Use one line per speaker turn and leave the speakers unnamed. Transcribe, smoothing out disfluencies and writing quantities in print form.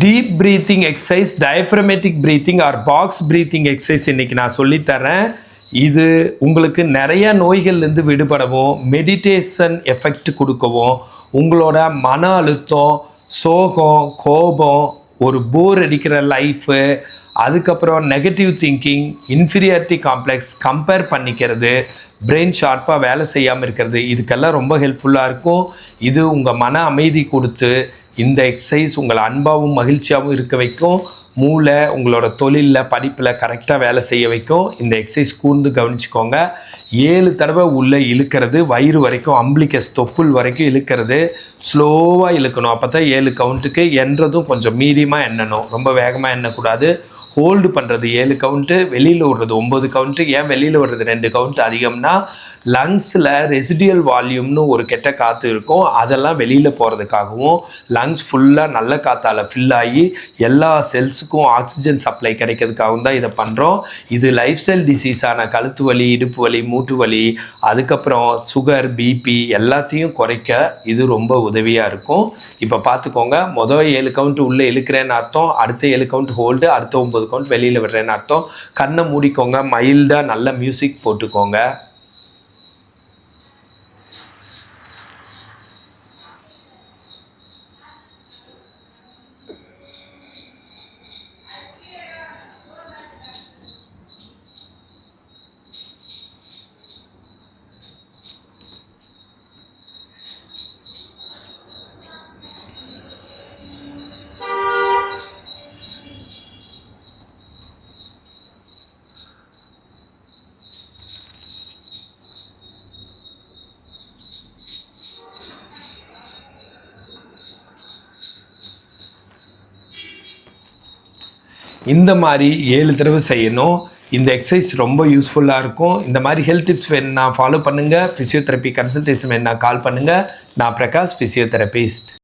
Deep breathing exercise, diaphragmatic breathing or box breathing exercise இன்றைக்கி நான் சொல்லித்தரேன். இது உங்களுக்கு நிறைய நோய்கள்லேருந்து விடுபடவும், மெடிடேஷன் எஃபெக்ட் கொடுக்கவும், உங்களோட மன அழுத்தம், சோகம், கோபம், ஒரு போர் அடிக்கிற லைஃபு, அதுக்கப்புறம் negative thinking, inferiority complex, compare பண்ணிக்கிறது, பிரெயின் ஷார்ப்பாக வேலை செய்யாமல் இருக்கிறது, இதுக்கெல்லாம் ரொம்ப ஹெல்ப்ஃபுல்லாக இருக்கும். இது உங்கள் மன அமைதி கொடுத்து இந்த எக்ஸசைஸ் உங்களை அன்பாகவும் மகிழ்ச்சியாகவும் இருக்க வைக்கும். மூளை உங்களோட தொழிலில், படிப்பில் கரெக்டாக வேலை செய்ய வைக்கும். இந்த எக்ஸசைஸ் கூர்ந்து கவனிச்சுக்கோங்க. 7 தடவை உள்ளே இழுக்கிறது, வயிறு வரைக்கும், அம்பிளிகஸ் தொப்புள் வரைக்கும் இழுக்கிறது. ஸ்லோவாக இழுக்கணும். அப்போ தான் 7 கவுண்ட்டுக்கு. எண்ணுறதும் கொஞ்சம் மீடியமாக எண்ணணும், ரொம்ப வேகமாக எண்ணக்கூடாது. ஹோல்டு பண்ணுறது 7 கவுண்ட்டு, வெளியில் விடுறது 9 கவுண்ட்டு. ஏன் வெளியில் விடுறது 2 கவுண்ட் அதிகம்னா, லங்ஸில் ரெசிடியல் வால்யூம்னு ஒரு கெட்ட காற்று இருக்கும், அதெல்லாம் வெளியில் போகிறதுக்காகவும், லங்ஸ் ஃபுல்லாக நல்ல காற்றால் ஃபில் ஆகி எல்லா செல்ஸுக்கும் ஆக்சிஜன் சப்ளை கிடைக்கிறதுக்காகவும் தான் இதை பண்ணுறோம். இது லைஃப் ஸ்டைல் டிசீஸான கழுத்து வலி, இடுப்பு வலி, மூட்டு வலி, அதுக்கப்புறம் சுகர், பிபி எல்லாத்தையும் குறைக்க இது ரொம்ப உதவியாக இருக்கும். இப்போ பார்த்துக்கோங்க. மொதல் 7 கவுண்ட் உள்ளே இழுக்கிறேன்னு அர்த்தம், அடுத்த 7 கவுண்ட் ஹோல்டு, அடுத்த 9 கவுண்ட் வெளியில் விடுறேன்னு அர்த்தம். கண்ணை மூடிக்கோங்க, மைல்டாக நல்ல மியூசிக் போட்டுக்கோங்க. இந்த மாதிரி 7 தடவை செய்யணும். இந்த எக்ஸசைஸ் ரொம்ப யூஸ்ஃபுல்லாக இருக்கும். இந்த மாதிரி ஹெல்த் டிப்ஸ் வேணும்னா ஃபாலோ பண்ணுங்கள். ஃபிசியோதெரப்பி கன்சல்டேஷன் வேணும்னா கால் பண்ணுங்கள். நான் பிரகாஷ், ஃபிசியோதெரபிஸ்ட்.